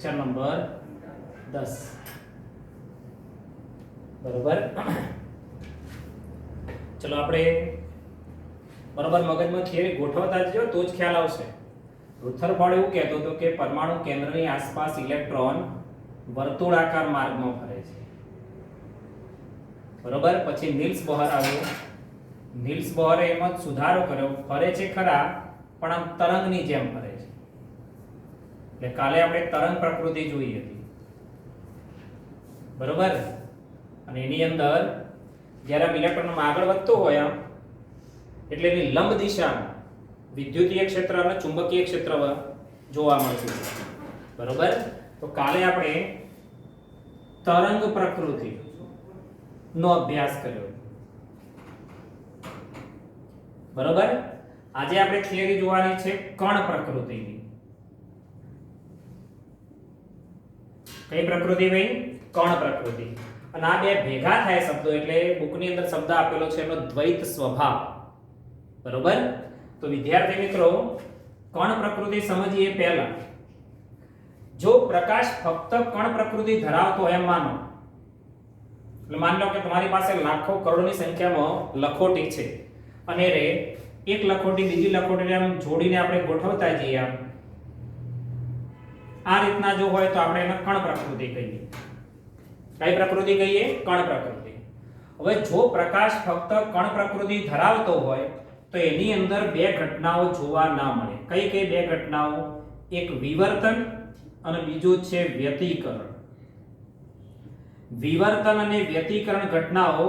Lecture number 10 બરોબર. ચલો આપણે બરોબર મગજમાં થિયરી ગોઠવતા જજો તો જ ખ્યાલ આવશે. રુથરફોર્ડ એવું કહેતો હતો કે પરમાણુ કેન્દ્રની આસપાસ ઇલેક્ટ્રોન વર્તુળાકાર માર્ગમાં ફરે છે. બરોબર. પછી નીલ્સ બોહર આવ્યો. નીલ્સ બોહરે એમાં સુધારો કર્યો, ફરે છે ખરા પણ આમ તરંગની જેમ ફરે છે. એટલે કાલે આપણે તરંગ પ્રકૃતિ જોઈ હતી. બરોબર. અને એની અંદર જ્યારે આમ ઇલેક્ટ્રોન આગળ વધતો હોય આમ એટલે એની લંબ દિશામાં વિદ્યુતીય ક્ષેત્ર અને ચુંબકીય ક્ષેત્ર જોવા મળતું હોય. બરોબર. તો કાલે આપણે તરંગ પ્રકૃતિ નો અભ્યાસ કર્યો. બરોબર. આજે આપણે થિયરી જોવાની છે કણ પ્રકૃતિની. કઈ પ્રકૃતિ ભાઈ? કણ પ્રકૃતિ. અને આ બે ભેગા થાય શબ્દો એટલે બુકની અંદર શબ્દ આપેલો છે એનો દ્વૈત સ્વભાવ. બરોબર. તો વિદ્યાર્થી મિત્રો, કણ પ્રકૃતિ સમજીએ પહેલા જો પ્રકાશ ફક્ત કણ પ્રકૃતિ ધરાવતો હોય એમ માનો, એટલે માની લો કે તમારી પાસે લાખો કરોડોની સંખ્યામાં લખોટી છે અને રે એક લખોટી બીજી લખોટીને આમ જોડીને આપણે ગોઠવતા જઈએ આમ આ રીતના જો હોય તો આપણે એને કણ પ્રકૃતિ કહીએ. કઈ પ્રકૃતિ કહીએ? કણ પ્રકૃતિ. હવે જો પ્રકાશ ફક્ત કણ પ્રકૃતિ ધરાવતો હોય તો એની અંદર બે ઘટનાઓ જોવા ના મળે. કઈ કઈ બે ઘટનાઓ? એક વિવર્તન અને બીજું છે વ્યતિકરણ. વિવર્તન અને વ્યતિકરણ ઘટનાઓ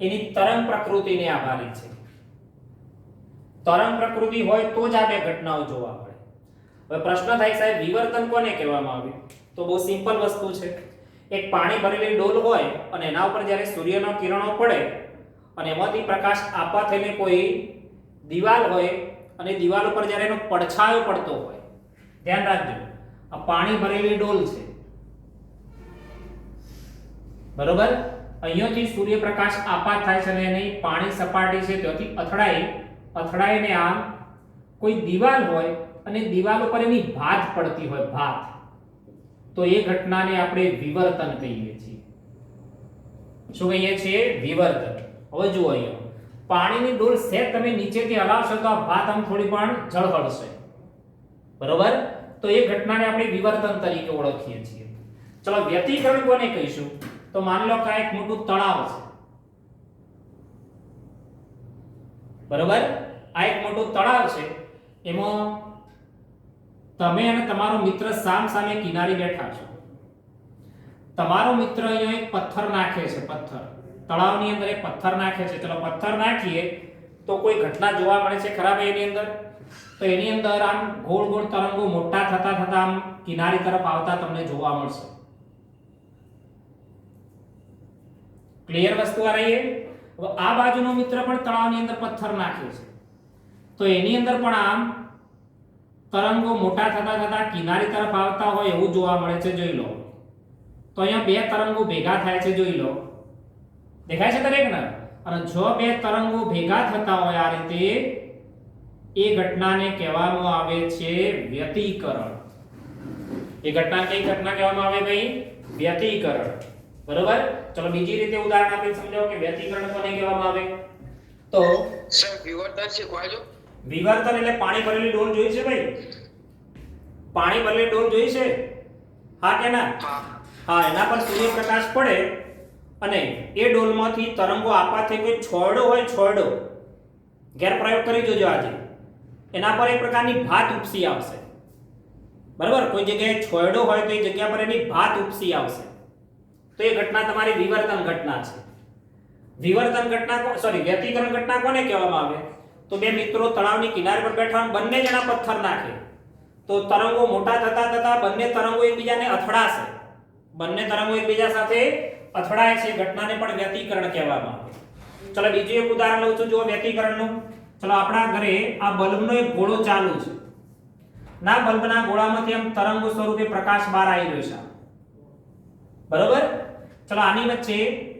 એની તરંગ પ્રકૃતિને આભારી છે. તરંગ પ્રકૃતિ હોય તો જ આ બે ઘટનાઓ જોવા મળે. હવે પ્રશ્ન થાય સાહેબ વિવર્તન કોને કહેવામાં આવે? તો બહુ સિમ્પલ વસ્તુ છે. એક પાણી ભરેલી ડોલ હોય અને એના ઉપર જ્યારે સૂર્યના કિરણો પડે અને એમાંથી પ્રકાશ આપા થઈને કોઈ દીવાલ હોય અને દીવાલ ઉપર જ્યારે એનો પડછાયો પડતો હોય, ધ્યાન રાખજો આ પાણી ભરેલી ડોલ છે. બરોબર. અહીંયાથી સૂર્યપ્રકાશ આપાત થાય છે અને એની પાણી સપાટી છે ત્યાંથી અથડાઈને આમ કોઈ દીવાલ હોય અને દીવાલ ઉપર એની ભાત પડતી હોય, ભાત, તો એ ઘટનાને આપણે વિવર્તન કહીએ છીએ. શું કહીએ છીએ? વિવર્તન. હવે જુઓ અહીંયા પાણીની ડોલ સેટ તમે નીચેથી હલાવશો તો આ ભાત આમ થોડી પણ ઝળહળશે. બરોબર. તો એ ઘટનાને આપણે વિવર્તન તરીકે ઓળખીએ છીએ. ચલો વ્યતિકરણ કોને કહીશું? તો માની લો કે આ એક મોટું તળાવ છે. બરોબર. આ એક મોટું તળાવ છે. એમાં તમે અને તમારો મિત્ર સામ સામે કિનારે બેઠા છો. તમારો મિત્ર અહીંયા એક પથ્થર નાખે છે. પથ્થર તળાવની અંદર એક પથ્થર નાખે છે. ચલો પથ્થર નાખીએ તો કોઈ ઘટના જોવા મળે છે ખરાબ એની અંદર? તો એની અંદર આમ ગોળ ગોળ તરંગો મોટા થતા થતા આમ કિનારી તરફ આવતા તમને જોવા મળશે. ક્લિયર વસ્તુ આ રહી? હવે આ બાજુનો મિત્ર પણ તળાવની અંદર પથ્થર નાખે છે તો એની અંદર પણ આમ તરંગો મોટા થતા થતા કિનારી તરફ આવતા હોય એવું જોવા મળે છે. જોઈ લો. તો અહીંયા બે તરંગો ભેગા થાય છે. જોઈ લો. દેખાય છે દરેકને? અને જો બે તરંગો ભેગા થતા હોય આ રીતે એ ઘટનાને કહેવામાં આવે છે વ્યતિકરણ. એ ઘટના કઈ ઘટના કહેવામાં આવે ભાઈ? વ્યતિકરણ. બરોબર. ચલો બીજી રીતે ઉદાહરણ આપીને સમજાવો કે વ્યતિકરણ કોને કહેવામાં આવે? તો સર વિવર્તન શીખવાડજો. વિવર્તન એટલે પાણી ભરેલી ડોલ જોઈ છે ભાઈ? પાણી ભરેલી ડોલ જોઈ છે? હા કે ના? હા. એના પર સૂર્યપ્રકાશ પડે અને એ ડોલમાંથી તરંગો આપાત થઈ કોઈ છોડો હોય, છોડો ઘેર પ્રયોગ કરી જોજો આજે. એના પર એક પ્રકારની ભાત ઉપસી આવશે. બરાબર. કોઈ જગ્યાએ છોડો હોય તો એ જગ્યા પર એની ભાત ઉપસી આવશે. તો એ ઘટના તમારી વિવર્તન ઘટના છે. વિવર્તન ઘટના વ્યતિકરણ ઘટના કોને કહેવામાં આવે? તો બે મિત્રો તળાવની કિનારે પર બેઠા બંને જણા પથ્થર નાખે તો તરંગો મોટા થતા થતા બંને તરંગો એકબીજાને અથડાશે. બંને તરંગો એકબીજા સાથે અથડાય છે. ઘટનાને પણ વ્યતિકરણ કહેવામાં આવે. ચલો બીજું એક ઉદાહરણ લઉં છું. જુઓ વ્યતિકરણનું. ચલો આપણા ઘરે આ બલ્બનો એક ગોળો ચાલુ છે. ના બલ્બના ગોળામાંથી આમ તરંગો સ્વરૂપે પ્રકાશ બહાર આવી રહ્યો છે. બરોબર. ચલો આની વચ્ચે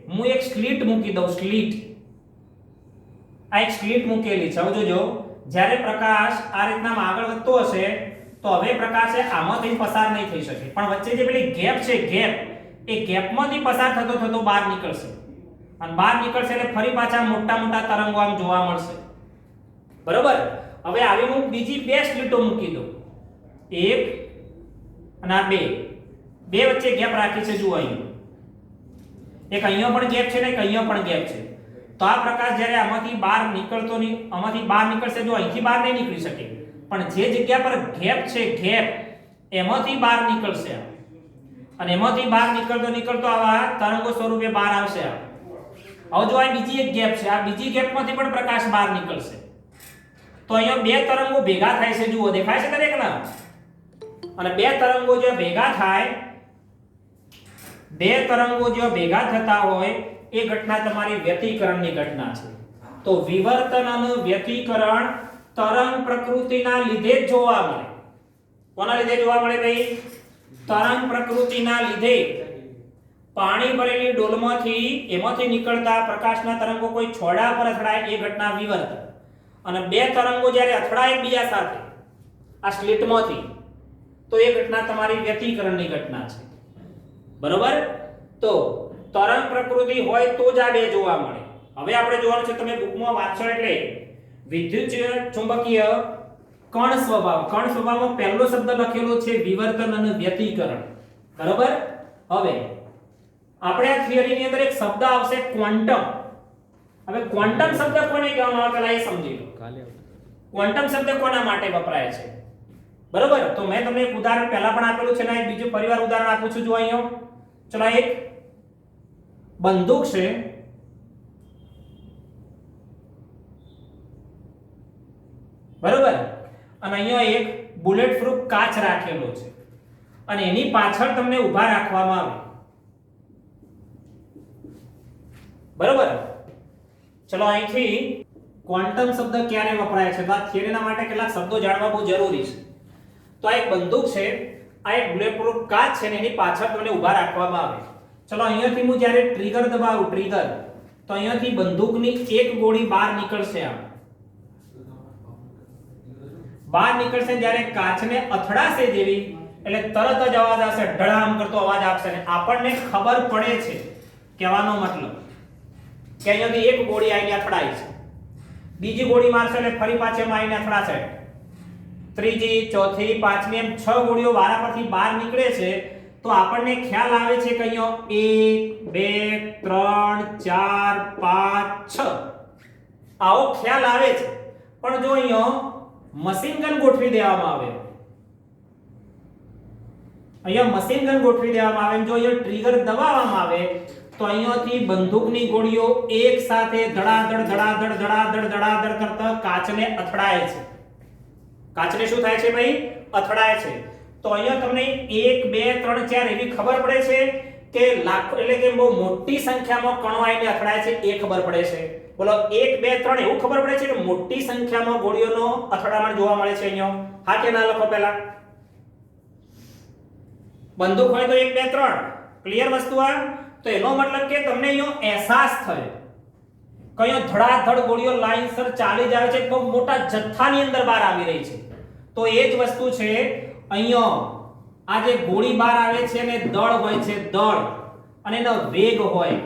હું એક સ્લિટ મૂકી દઉં. સ્લિટ. આ એક સ્લિટ મૂકેલી છે. હવે જોજો જ્યારે પ્રકાશ આ રીતના આગળ વધતો હશે તો હવે પ્રકાશ આમાંથી પસાર નહીં થઈ શકે, પણ વચ્ચે જે પેલી ગેપ છે, ગેપ, એ ગેપમાંથી પસાર થતો થતો બહાર નીકળશે, અને બહાર નીકળશે એટલે ફરી પાછા મોટા મોટા તરંગો આમ જોવા મળશે. બરોબર. હવે આવી હું બીજી બે સ્લીટો મૂકી દઉં, એક અને આ બે વચ્ચે ગેપ રાખી છે. જુઓ અહીં એક અહીંયા પણ ગેપ છે ને એક અહીંયા પણ ગેપ છે. તો આ પ્રકાશ જ્યારે આમાંથી બહાર નીકળતો નહીં, આમાંથી બહાર નીકળશે, જો અહીંથી બહાર નહીં નીકળી શકે, પણ જે જગ્યા પર ગેપ છે, ગેપ, એમાંથી બહાર નીકળશે, અને એમાંથી બહાર નીકળતો આવા તરંગો સ્વરૂપે બહાર આવશે. હવે જો આ બીજી એક ગેપ છે, આ બીજી ગેપમાંથી પણ પ્રકાશ બહાર નીકળશે. તો અહીંયા બે તરંગો ભેગા થાય છે. જુઓ, દેખાય છે દરેકના? અને બે તરંગો જો ભેગા થાય, બે તરંગો જો ભેગા થતા હોય, એ ઘટના તમારી વ્યતિકરણની ઘટના છે. તો વિવર્તન અને વ્યતિકરણ તરંગ પ્રકૃતિના લીધે જ જોવા મળે. કોના લીધે જોવા મળે ભાઈ? તરંગ પ્રકૃતિના લીધે. પાણી ભરેલી ડોલમાંથી એમાંથી નીકળતા પ્રકાશના તરંગો કોઈ છોડા પર અથડાય, એ ઘટના વિવર્તન. અને બે તરંગો જ્યારે અથડાય બીજા સાથે આ સ્લિટમાંથી, તો એ ઘટના તમારી વ્યતિકરણની ઘટના છે. બરોબર. તો તરંગ પ્રકૃતિ હોય તો જ આ બે જોવા મળે. હવે આપણે જોવાનું છે, તમે બુકમાં વાંચો એટલે વિદ્યુત ચુંબકીય કણ સ્વભાવ. કણ સ્વભાવમાં પહેલો શબ્દ લખેલો છે વિવર્તન અને વ્યતિકરણ. બરોબર. હવે આપણે આ થિયરીની અંદર એક શબ્દ આવશે ક્વોન્ટમ. હવે ક્વોન્ટમ શબ્દ કોને કહેવામાં આવે પહેલા એ સમજી લો. ક્વોન્ટમ શબ્દ કોના માટે વપરાય છે? બરોબર. તો મેં તમને એક ઉદાહરણ પહેલા પણ આપેલું છે ને એક બીજું પરિવાર ઉદાહરણ આપું છું. જો અહીંયા ચલો, એક બંદૂક છે, બરોબર, અને અહીંયા એક બુલેટ પ્રૂફ કાચ રાખેલો છે, અને એની પાછળ તમને ઊભા રાખવામાં આવે. બરોબર. ચલો, અહીંથી ક્વોન્ટમ શબ્દ ક્યારે વપરાય છે? તો આ થિયરીના માટે કેટલાક શબ્દો જાણવા બહુ જરૂરી છે. તો આ એક બંદૂક છે, આ એક બુલેટ પ્રૂફ કાચ છે, ને એની પાછળ તમને ઊભા રાખવામાં આવે. ચલો, અહીંયાથી હું જ્યારે ટ્રિગર દબાવું, ટ્રિગર, તો અહીંયાથી બંદૂકની એક ગોળી બહાર નીકળશે. આમ બહાર નીકળશે, જ્યારે કાચને અથડાશે જેવી, એટલે તરત જ અવાજ આવશે, ઢળામ કરતો અવાજ આવશે, અને આપણને ખબર પડે છે, કહેવાનો મતલબ કે અહીંયાથી એક ગોળી આવીને અથડાય છે, બીજી ગોળી મારશે એટલે ફરી પાછી આવીને અથડાશે, ત્રીજી, ચોથી, પાંચમી, એમ 6 ગોળીઓ વારા પરથી બહાર નીકળે છે. તો આપણને ખ્યાલ આવે છે કે અહીંયા 1 2 3 4 5 6 આવો ખ્યાલ આવે છે. પણ જો અહીંયા મશીન ગન ગોઠવી દેવામાં આવે, અહીંયા મશીન ગન ગોઠવી દેવામાં આવે, જો અહીંયા ટ્રિગર દબાવવામાં આવે, તો અહીંયાથી બંદૂકની ગોળીઓ એક સાથે ધડાધડ ધડાધડ ધડાધડ ધડાધડ કરતા કાચને અથડાય છે. કાચને શું થાય છે ભાઈ? અથડાય છે. તો અહીંયા તમને 1 2 3 4 એવી ખબર પડે છે કે લાખો, એટલે કે બહુ મોટી સંખ્યામાં કણો આવીને અથડાય છે, એ ખબર પડે છે. બોલો, 1 2 3 એવું ખબર પડે છે કે મોટી સંખ્યામાં ગોળીઓનો અથડામણ જોવા મળે છે અહીંયા. હા કે ના? લખો પહેલા. બંદૂક હોય તો 1 2 3 ક્લિયર વસ્તુ આ. તો એનો મતલબ કે તમને અહીંયા અહેસાસ થયો કયો ધડાધડ ગોળીઓ લાઈનસર ચાલી જ આવે છે, બહુ મોટા જથ્થાની અંદર બહાર આવી રહી છે. તો એ જ વસ્તુ છે અહીંયા. આ જે ગોળી બહાર આવે છે ને દળ હોય છે, દળ, અને એનો વેગ હોય,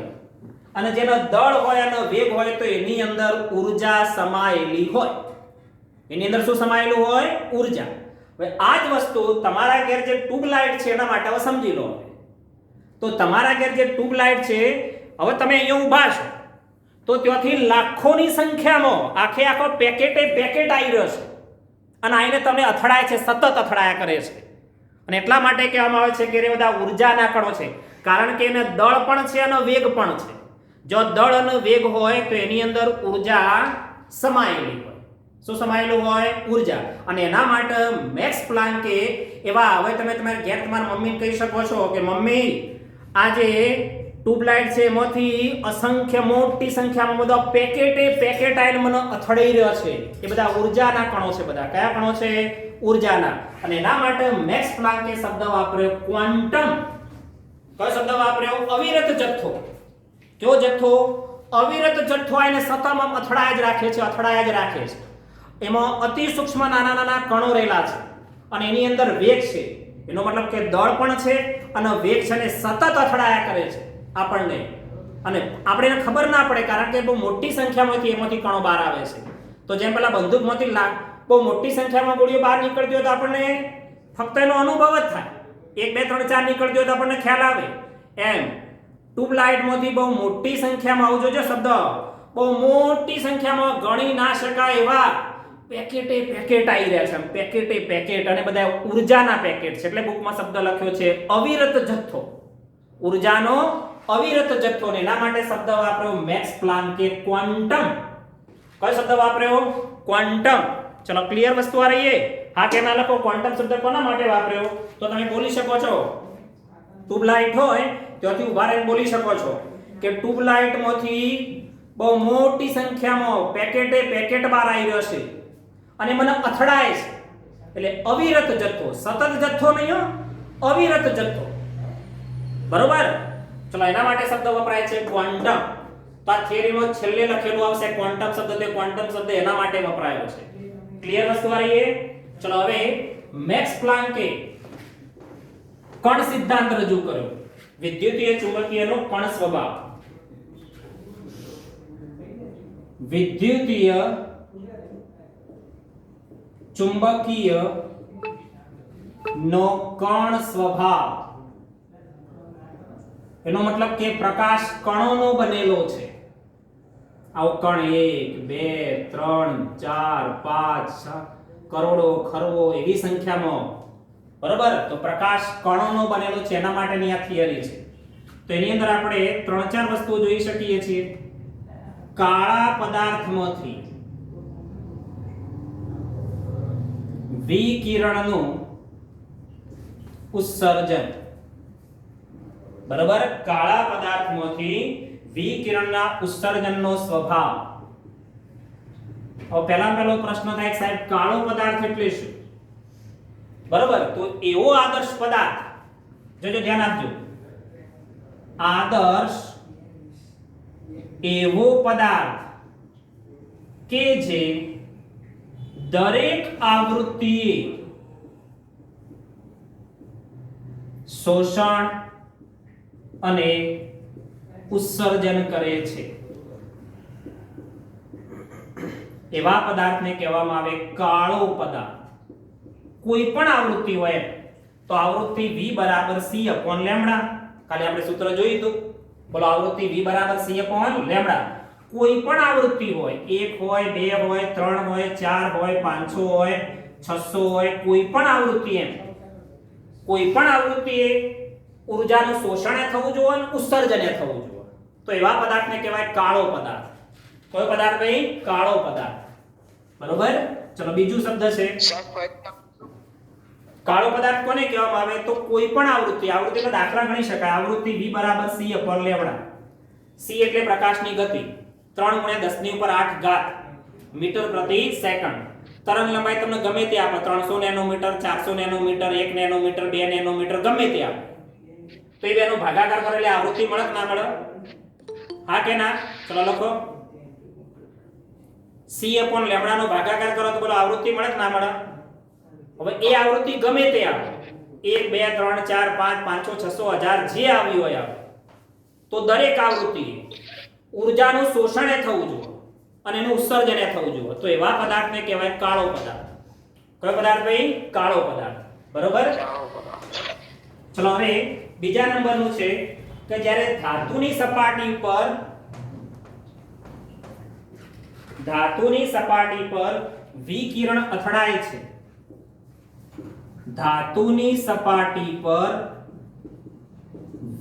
અને જેનો દળ હોય અને વેગ હોય તો એની અંદર ઊર્જા સમાયેલી હોય. એની અંદર શું સમાયેલું હોય? ઊર્જા. હવે આ જ વસ્તુ તમારા ઘેર જે ટ્યુબલાઇટ છે એના માટે હવે સમજી લો. તો તમારા ઘેર જે ટ્યુબલાઇટ છે, હવે તમે અહીંયા ઊભા છો, તો ત્યાંથી લાખોની સંખ્યામાં આખો પેકેટ આવી રહ્યો છે, અને આઈને તમને અથડાય છે, સતત અથડાયા કરે છે. અને એટલા માટે કહેવામાં આવે છે કે એ બધા ઊર્જાના કણો છે, કારણ કે એને દળ પણ છે અને વેગ પણ છે. જો દળ અને વેગ હોય તો એની અંદર ઊર્જા સમાયેલી હોય. શું સમાયેલું હોય? ઊર્જા. અને એના માટે મેક્સ પ્લાન્કે એવા, હવે તમે તમારા ઘેર તમારા મમ્મીને કહી શકો છો કે મમ્મી, આ જે ટ્યુબલાઇટ છે એમાંથી અસંખ્ય મોટી સંખ્યામાં બધા પેકેટ આવીને મને અથડાઈ રહ્યો છે. એ બધા ઊર્જાના કણો છે. બધા કયા કણો છે? ઊર્જાના. અને એના માટે મેક્સ પ્લાન્કે શબ્દ વાપર્યો ક્વોન્ટમ. કયો શબ્દ વાપર્યો? અવિરત જથ્થો. કયો જથ્થો? અવિરત જથ્થો આને સતત અથડાયા જ રાખે છે, અથડાયા જ રાખે છે. એમાં અતિ સૂક્ષ્મ નાના નાના કણો રહેલા છે, અને એની અંદર વેગ છે, એનો મતલબ કે દળ પણ છે અને વેગ છે ને સતત અથડાયા કરે છે આપણને, અને આપણે એને ખબર ના પડે કારણ કે બહુ મોટી સંખ્યામાંથી એમાંથી કણો બહાર આવે છે. તો જેમ પેલા બંદૂકમાંથી બહુ મોટી સંખ્યામાં ગોળીઓ બહાર નીકળતી હોય તો આપણને ફક્ત એનો અનુભવ જ થાય, 1 2 3 4 નીકળતી હોય તો આપણને ખ્યાલ આવે. એમ ટ્યુબલાઇટમાંથી બહુ મોટી સંખ્યામાં, આવું જોજો શબ્દ, બહુ મોટી સંખ્યામાં ગણી ના શકાય એવા પેકેટ આવી રહ્યા છે, પેકેટ, અને બધા ઉર્જાના પેકેટ છે. એટલે બુકમાં શબ્દ લખ્યો છે અવિરત જથ્થો, ઉર્જાનો અવિરત જથ્થો. ને એના માટે શબ્દ વાપર્યો મેક્સ પ્લાન્કે ક્વોન્ટમ. કયો શબ્દ વાપર્યો? ક્વોન્ટમ. ચલો ક્લિયર વસ્તુ આ રહી. હા કે ના લખો. ક્વોન્ટમ શબ્દ કોના માટે વાપર્યો? તો તમે બોલી શકો છો, ટ્યુબલાઇટ હોય ત્યાંથી ઉભા રહીને બોલી શકો છો કે ટ્યુબલાઇટમાંથી બહુ મોટી સંખ્યામાં પેકેટ બહાર આવી રહ્યો છે અને મને અથડાય છે. એટલે અવિરત જથ્થો, સતત જથ્થો નહીં હો, અવિરત જથ્થો. બરોબર? ચલો એના માટે શબ્દ વપરાય છે ક્વોન્ટમ. તો આ થિયરીમાં છેલ્લે લખેલું આવશે ક્વોન્ટમ શબ્દ, તે ક્વોન્ટમ શબ્દ એના માટે વપરાયો છે. ક્લિયર વસ્તુ આ રહી. ચલો હવે મેક્સ પ્લાન્કે કણ સિદ્ધાંત રજૂ કર્યો, વિદ્યુતીય ચુંબકીયનો કણ સ્વભાવ. વિદ્યુતીય ચુંબકીય નો કણ સ્વભાવ, એનો મતલબ કે પ્રકાશ કણોનો બનેલો છે. આવો કણ 1 2 3 4 5 6 કરોડો ખરવો એવી સંખ્યામાં, બરોબર? તો પ્રકાશ કણોનો બનેલો છે, એના માટેની આ થિયરી છે. તો એની અંદર આપણે 3 4 વસ્તુઓ જોઈ શકીએ છીએ. કાળા પદાર્થમાંથી વિકિરણનું ઉત્સર્જન, બરાબર? કાળા પદાર્થમાંથી વિકિરણના ઉત્સર્જનનો સ્વભાવ. હવે પહેલો પ્રશ્ન થાય કે સાહેબ કાળો પદાર્થ એટલે શું? બરાબર? તો એવો આદર્શ પદાર્થ, જોજો ધ્યાન આપજો, આદર્શ એવો પદાર્થ કે જે દરેક આવૃત્તિએ શોષણ અને ઉત્સર્જન કરે છે. એવા પદાર્થને કહેવામાં આવે કાળો પદાર્થ. કોઈ પણ આવૃત્તિ હોય તો આવૃત્તિ V બરાબર C upon લેમ્બડા. કાલે આપણે સૂત્ર જોયું હતું. બોલો, આવૃત્તિ V બરાબર C upon લેમ્બડા. કોઈ પણ આવૃત્તિ હોય, 1 હોય 2 હોય 3 હોય 4 હોય 500 હોય 600 હોય, કોઈ પણ આવૃત્તિ, એમ કોઈ પણ આવૃત્તિએ ઊર્જાનું શોષણ થવું જોઈએ અને ઉત્સર્જન થવું જોઈએ. તો એવા પદાર્થને કહેવાય કાળો પદાર્થ. કયો પદાર્થ ભાઈ? કાળો પદાર્થ. બરોબર? ચલો બીજું શબ્દ છે કાળો પદાર્થ. કોને કહેવામાં આવે? તો કોઈ પણ આવૃત્તિનો દાખલા ગણી શકાય. આવૃત્તિ V બરાબર C upon લેમ્બડા. C એટલે પ્રકાશની ગતિ, 3 × 10⁸ મીટર પ્રતિ સેકન્ડ. તરંગ લંબાઈ તમને ગમે તે આપે, 300 નેનોમીટર, 400 નેનોમીટર, 1 નેનોમીટર, 2 નેનોમીટર, ગમે તે આપે. તો એ બેનો ભાગાકાર કરો એટલે આવૃત્તિ મળે કે ના મળે? હા કે ના? ચલો લખો. C upon લેમ્બડા નો ભાગાકાર કરો તો બોલો આવૃત્તિ મળે કે ના મળે? હવે એ આવૃત્તિ ગમે તે આવે, 1 2 3 4 5 500 600 1000 જે આવી હોય આવે, તો દરેક આવૃત્તિએ ઊર્જાનું શોષણ થવું જોઈએ અને એનું ઉત્સર્જન થવું જોઈએ. તો એવા પદાર્થને કહેવાય કાળો પદાર્થ. કયો પદાર્થ ભાઈ? કાળો પદાર્થ. બરોબર? ચલો હવે બીજા નંબરનું છે કે જ્યારે ધાતુની સપાટી પર વિકિરણ અથડાય છે, ધાતુની સપાટી પર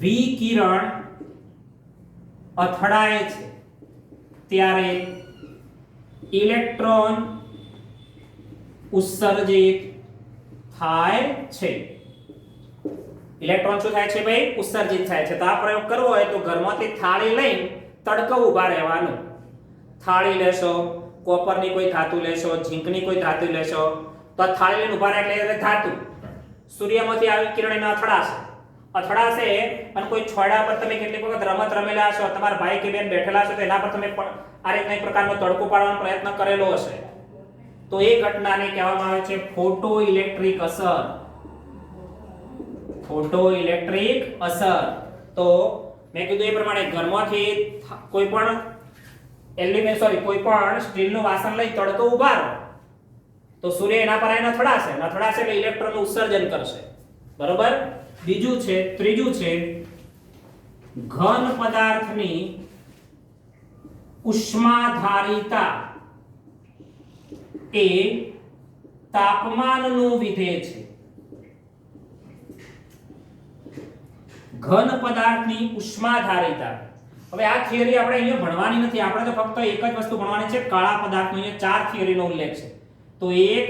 વિકિરણ અથડાય છે ત્યારે ઇલેક્ટ્રોન ઉત્સર્જિત થાય છે. ઇલેક્ટ્રોન શું થાય છે ભાઈ? ઉત્સર્જિત થાય છે. તો આ પ્રયોગ કરવો હોય તો ઘરમાંથી થાળી લઈને તડકો ઊભા રહેવાનું. થાળી લેશો, કોપરની કોઈ ધાતુ લેશો, ઝીંકની કોઈ ધાતુ લેશો, તો આ થાળી લઈને ઊભા રહે એટલે ધાતુ સૂર્યમાંથી આવી કિરણ એને અથડાશે અને કોઈ છોડા પર તમે કેટલીક વખત રમત રમેલા હશો, તમારા ભાઈ કે બેન બેઠેલા હશો તો એના પર તમે આ રીતના એક પ્રકારનો તડકો પાડવાનો પ્રયત્ન કરેલો હશે. તો એ ઘટનાને કહેવામાં આવે છે ફોટો ઇલેક્ટ્રિક અસર. ફોટો ઇલેક્ટ્રિક અસર. તો મેં કીધું એ પ્રમાણે ઘરમાંથી કોઈ પણ કોઈ પણ સ્ટીલનું વાસણ લઈ તળતો ઊભા રહો તો સૂર્ય એના પર નથડાશે એટલે ઇલેક્ટ્રોનનું ઉત્સર્જન કરશે. બરોબર. ત્રીજું છે ઘન પદાર્થની ઉષ્માધારિતા એ તાપમાનનું વિધેય છે. ઘન પદાર્થની ઉષ્માધારિતા. હવે આ થિયરી આપણે અહીંયા ભણવાની નથી, આપણે તો ફક્ત એક જ વસ્તુ ભણવાની છે, કાળા પદાર્થનો. અહીંયા 4 થિયરીનો ઉલ્લેખ છે. તો 1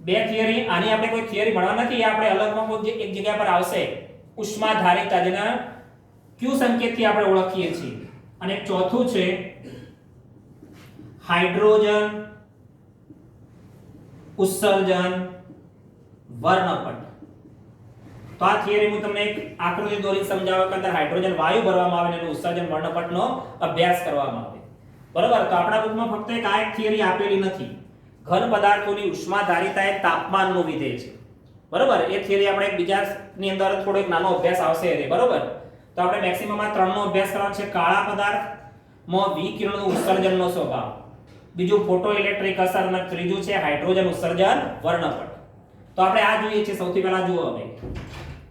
2 થિયરી, આની આપણે કોઈ થિયરી ભણવા નથી, આપણે અલગમાં કોઈ એક જગ્યા પર આવશે. ઉષ્માધારિતા, જેને Q સંકેતથી આપણે ઓળખીએ છીએ. અને ચોથું છે હાઇડ્રોજન ઉત્સર્જન વર્ણપટ. તો આ થિયરી હું તમને એક આકૃતિ દોરી સમજાવવા કે અંદર હાઇડ્રોજન વાયુ ભરવામાં આવે અને એનું ઉત્સર્જન વર્ણપટનો અભ્યાસ કરવામાં આવે. બરોબર. તો આપણા બુકમાં ફક્ત એક થિયરી આપેલી નથી. ઘન પદાર્થોની ઉષ્માધારિતા એ તાપમાનનું વિધેય છે. બરોબર. એ થિયરી આપણે બીજાની અંદર થોડો એક નાનો અભ્યાસ આવશે. બરોબર. તો આપણે મેક્સિમમ આ 3 નો અભ્યાસ કરવાનો છે. કાળા પદાર્થમાં વિકિરણનું ઉત્સર્જનનો સ્વભાવ, બીજું ફોટો ઇલેક્ટ્રિક અસર અને ત્રીજું છે હાઇડ્રોજન ઉત્સર્જન વર્ણપટ. તો આપણે આ જોઈએ છે. સૌથી પહેલા જુઓ હવે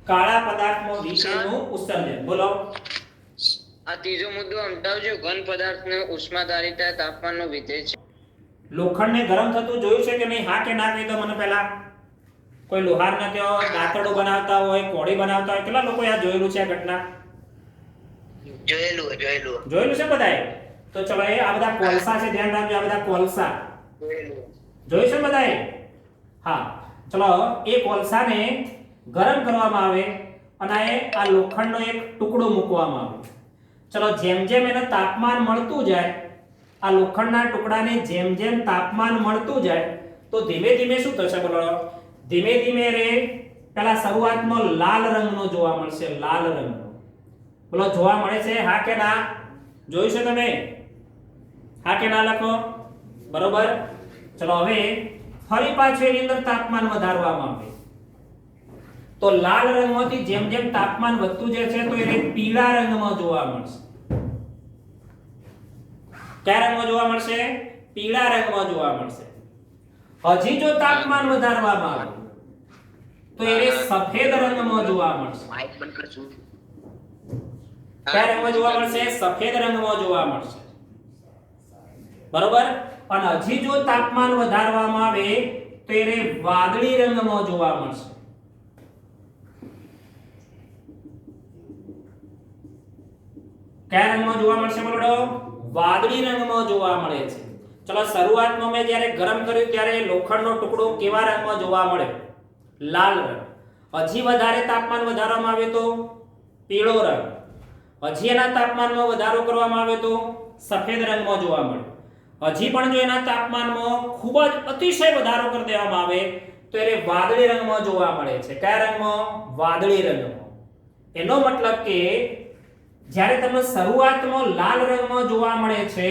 કાળા પદાર્થમાં વિકિરણનું ઉત્સર્જન. બોલો. આ ત્રીજો મુદ્દો સમજાવજો. ઘન પદાર્થને ઉષ્માધારિતા તાપમાનનો વિધેય છે. લોખંડને ગરમ થતું જોયું છે કે નહીં? હા કે ના કહી દો મને પહેલા. કોઈ લોહારના ત્યાં દાંતરડું બનાવતા હોય, કોડી બનાવતા હોય, કેટલા લોકો આ જોયેલું છે આ ઘટના? જોયેલું છે બધાએ? તો ચલો એ આ બધા કોલસા છે, ધ્યાન રાખજો. આ બધા કોલસા જોયું છે બધાએ? હા. ચલો એ કોલસાને ગરમ કરવામાં આવે અને આ લોખંડનો એક ટુકડો મૂકવામાં આવે. ચલો જેમ જેમ એને તાપમાન મળતું જાય, આ લોખંડના ટુકડાને જેમ જેમ તાપમાન મળતું જાય તો ધીમે ધીમે શું થશે? બોલો. ધીમે ધીમે રે પેલા શરૂઆતમાં લાલ રંગનો જોવા મળશે. લાલ રંગનો બોલો જોવા મળે છે? હા કે ના? જોયું છે તમે? હા કે ના લખો. બરોબર. ચલો હવે ફરી પાછું એની અંદર તાપમાન વધારવામાં આવે તો લાલ રંગમાંથી જેમ જેમ તાપમાન વધતું જશે તો એને પીળા રંગમાં જોવા મળશે. કયા રંગમાં જોવા મળશે? પીળા રંગમાં જોવા મળશે. હજી જો તાપમાન વધારવામાં આવે તો એને સફેદ રંગમાં જોવા મળશે. કયા રંગમાં જોવા મળશે? સફેદ રંગમાં જોવા મળશે. બરોબર. અને હજી જો તાપમાન વધારવામાં આવે તો એને વાદળી રંગમાં જોવા મળશે. કયા રંગમાં જોવા મળશે? બોલો. વાદળી રંગમાં જોવા મળે છે. ચલો શરૂઆતમાં મેં જ્યારે ગરમ કર્યું ત્યારે લોખંડનો ટુકડો કેવા રંગમાં જોવા મળે? લાલ રંગ. હજી વધારે તાપમાન વધારવામાં આવે તો પીળો રંગ. હજી એના તાપમાનમાં વધારો કરવામાં આવે તો સફેદ રંગમાં જોવા મળે. હજી પણ જો એના તાપમાનમાં ખૂબ જ અતિશય વધારો કરી દેવામાં આવે તો એને વાદળી રંગમાં જોવા મળે છે. કયા રંગમાં? વાદળી રંગમાં. એનો મતલબ કે જ્યારે તમને શરૂઆતમાં લાલ રંગમાં જોવા મળે છે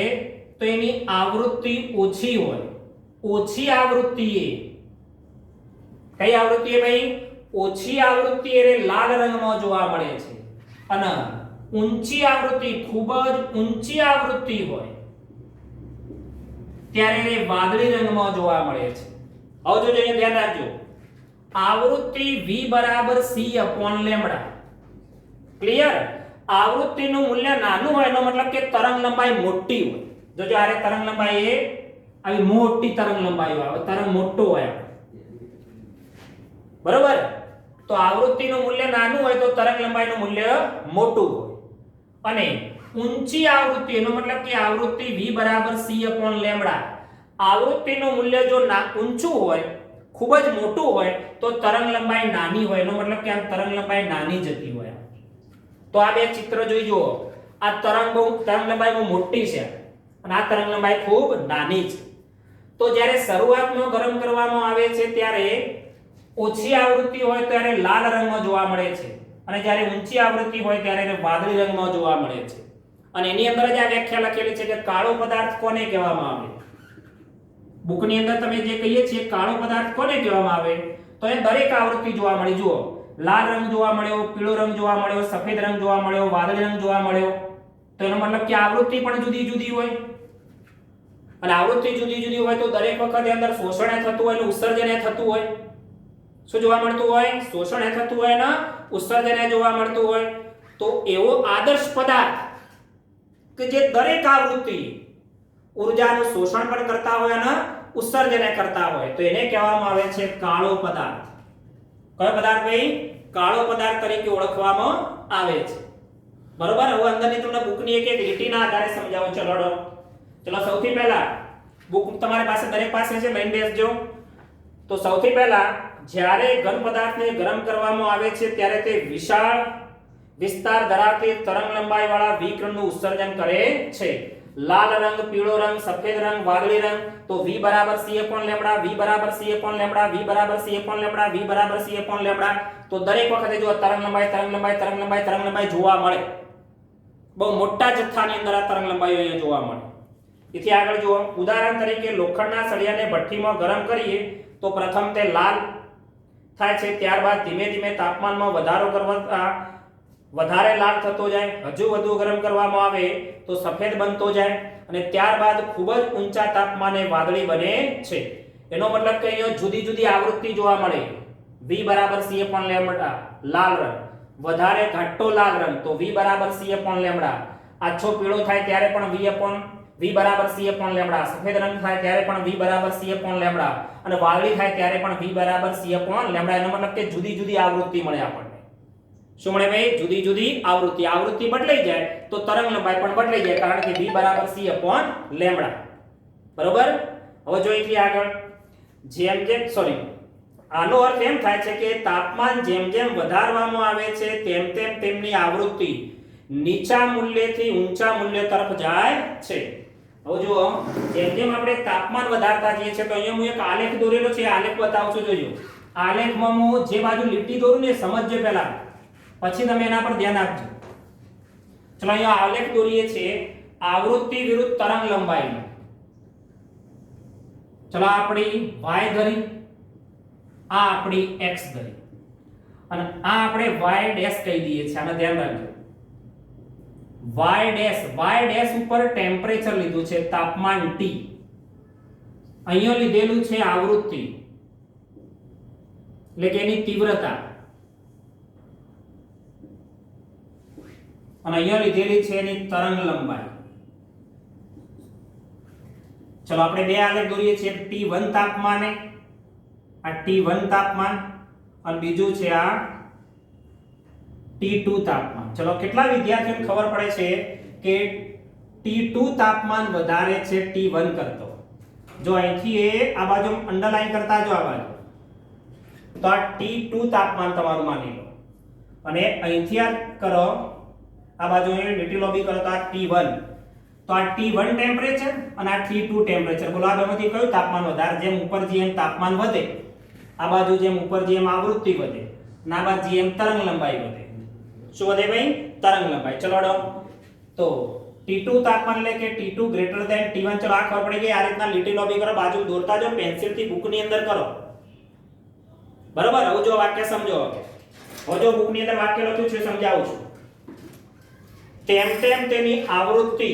તો એની આવૃત્તિ ઓછી હોય. ઓછી આવૃત્તિએ કઈ આવૃત્તિએ ભાઈ? ઓછી આવૃત્તિ એ લાલ રંગમાં જોવા મળે છે અને ઊંચી આવૃત્તિ, ખૂબ જ ઊંચી આવૃત્તિ હોય ત્યારે એ વાદળી રંગમાં જોવા મળે છે. હવે જોજો, અહીંયા ધ્યાન રાખજો. આવૃત્તિ v = c/λ. ક્લિયર? આવૃત્તિનું મૂલ્ય નાનું હોય એનો મતલબ કે તરંગ લંબાઈ મોટી હોય. જોજો આરે તરંગ લંબાઈ એ આવી મોટી તરંગ લંબાઈ હોય, તરંગ મોટો હોય. બરોબર? તો આવૃત્તિનું મૂલ્ય નાનું હોય તો તરંગ લંબાઈનું મૂલ્ય મોટું હોય. અને ઊંચી આવૃત્તિ એનો મતલબ કે આવૃત્તિ v = c/λ. આવૃત્તિનું મૂલ્ય જો ઊંચું હોય, ખૂબ જ મોટું હોય તો તરંગ લંબાઈ નાની હોય. એનો મતલબ કે આ તરંગ લંબાઈ નાની જતી હોય. તો આ બે ચિત્ર જોઈ જુઓ. આ તરંગ લંબાઈ બહુ મોટી છે અને આ તરંગ લંબાઈ ખૂબ નાની છે. તો જ્યારે શરૂઆતમાં ગરમ કરવામાં આવે છે ત્યારે ઓછી આવૃત્તિ હોય ત્યારે લાલ રંગમાં જોવા મળે છે અને જ્યારે ઊંચી આવૃત્તિ હોય ત્યારે એને વાદળી રંગમાં જોવા મળે છે. અને એની અંદર જ આ વ્યાખ્યા લખેલી છે કે કાળો પદાર્થ કોને કહેવામાં આવે? બુકની અંદર તમે જે કહીએ છીએ કાળો પદાર્થ કોને કહેવામાં આવે તો એ દરેક આવૃત્તિ જોવા મળી. જુઓ, લાલ રંગ જોવા મળ્યો, પીળો રંગ જોવા મળ્યો, સફેદ રંગ જોવા મળ્યો, વાદળી રંગ જોવા મળ્યો. તો એનો મતલબ કે આવૃત્તિ પણ જુદી જુદી હોય. અને આવૃત્તિ જુદી જુદી હોય તો દરેક વખતે અંદર શોષણ થતું હોય અને ઉત્સર્જન થતું હોય. શું જોવા મળતું હોય? શોષણ થતું હોય ને ઉત્સર્જન જોવા મળતું હોય. તો એવો આદર્શ પદાર્થ કે જે દરેક આવૃત્તિ ઊર્જાનું શોષણ પણ કરતા હોય અને ઉત્સર્જન કરતા હોય તો એને કહેવામાં આવે છે કાળો પદાર્થ. કયો પદાર્થ ભાઈ? કાળો પદાર્થ તરીકે ઓળખવામાં આવે છે. બરોબર. હવે અંદરની તમને બુકની એક એક લીટીના આધારે સમજાવું. ચલો સૌથી પહેલા બુક તમારી પાસે દરેક પાસે છે, લઈને બેસજો. તો સૌથી પહેલા જ્યારે ઘન પદાર્થને ગરમ કરવામાં આવે છે ત્યારે તે વિશાળ વિસ્તાર ધરાવતી તરંગ લંબાઈ વાળા વિકિરણનું ઉત્સર્જન કરે છે. લાલ રંગ, પીળો રંગ, સફેદ રંગ, વાદળી રંગ. તો V બરાબર C upon લેમ્બડા, V બરાબર C upon લેમ્બડા, V બરાબર C upon લેમ્બડા, V બરાબર C upon લેમ્બડા. તો દરેક વખતે જો તરંગ લંબાઈ જોવા મળે. બહુ મોટા જથ્થાની અંદર આ તરંગ લંબાઈઓ અહીંયા જોવા મળે. એથી આગળ જુઓ, ઉદાહરણ તરીકે લોખંડના સળિયાને ભઠ્ઠીમાં ગરમ કરીએ તો પ્રથમ તે લાલ થાય છે, ત્યારબાદ ધીમે ધીમે તાપમાનમાં વધારો કરતા વધારે લાલ થતો જાય. હજુ વધુ ગરમ કરવામાં આવે તો સફેદ બનતો જાય અને ત્યારબાદ ખૂબ જ ઊંચા તાપમાને વાદળી બને છે. એનો મતલબ કે અહીંયા જુદી જુદી આવૃત્તિ જોવા મળે. V બરાબર C upon લેમ્બડા લાલ રંગ, વધારે ઘાટો લાલ રંગ તો V બરાબર C upon લેમ્બડા. આછો પીળો થાય ત્યારે પણ V બરાબર C upon લેમ્બડા. સફેદ રંગ થાય ત્યારે પણ V બરાબર C upon લેમ્બડા અને વાદળી થાય ત્યારે પણ V બરાબર C upon લેમ્બડા. એનો મતલબ કે જુદી જુદી આવૃત્તિ મળે આપણને. શું મળે ભાઈ? જુદી જુદી આવૃત્તિ. આવૃત્તિ બદલાઈ જાય તો તરંગ લંબાઈ પણ બદલાઈ જાય કારણ કે V બરાબર C upon લેમ્બડા. બરોબર. હવે જો અહીંથી આગળ આનો અર્થ એમ થાય છે કે તાપમાન જેમ જેમ વધારવામાં આવે છે તેમ તેમ તેમની આવૃત્તિ નીચા મૂલ્યથી ઊંચા મૂલ્ય તરફ જાય છે. હવે જુઓ, જેમ જેમ આપણે તાપમાન વધારતા જઈએ છીએ તો અહીંયા હું એક આલેખ દોરેલો છે, આલેખ બતાવું છું. જોજો, આલેખમાં હું જે બાજુ લીટી દોરું ને સમજજો પહેલા, પછી તમે એના પર ધ્યાન આપજો. ચલો અહીંયા આલેખ દોરીએ છીએ આવૃત્તિ વિરુદ્ધ તરંગ લંબાઈ. ચલો આપણી y ધરી, આ આપણી x ધરી અને આ આપણે y ડેશ કહી દઈએ છીએ. આને ધ્યાન રાખજો. y ડેશ ઉપર ટેમ્પરેચર લીધું છે, તાપમાન T. અહીંયા લીધેલું છે આવૃત્તિ એટલે કે એની તીવ્રતા અને અહીંયા લીધેલી છે એની તરંગ લંબાઈ. ચલો આપણે બે આલેખ દોરીએ છીએ. T1 તાપમાને આ T1 તાપમાન અને બીજું છે આ T2 તાપમાન. ચલો કેટલા વિદ્યાર્થીઓને ખબર પડે છે કે T2 તાપમાન વધારે છે T1 કરતો? જો અહીંથી આ બાજુ અંડરલાઈન કરતા જો આ બાજુ, તો આ T2 તાપમાન તમારું માની લો અને અહીંથી આ કરો, આ બાજુ અહીં લીટી લોબી કરો તો આ T1. તો આ T1 ટેમ્પરેચર અને આ T2 ટેમ્પરેચર. બોલો આ બેમાંથી કયું તાપમાન વધારે? જેમ ઉપર જેમ તાપમાન વધે, આ બાજુ જેમ ઉપર જેમ આવૃત્તિ વધે, ના બાજુ જેમ તરંગ લંબાઈ વધે. શું વધે ભાઈ? તરંગ લંબાઈ. ચલો તો T2 તાપમાન એટલે કે T2 ગ્રેટર ધેન T1. ચલો આ ખબર પડી ગઈ. આ રીતના લીટી લોબી કરો, બાજુ દોરતા જાઓ, પેન્સિલ થી બુકની અંદર કરો. બરાબર. હવે જો વાક્ય સમજો. હવે જો બુકની અંદર વાક્ય લખ્યું છે સમજાવું છું. તેમ તેમ તેની આવૃત્તિ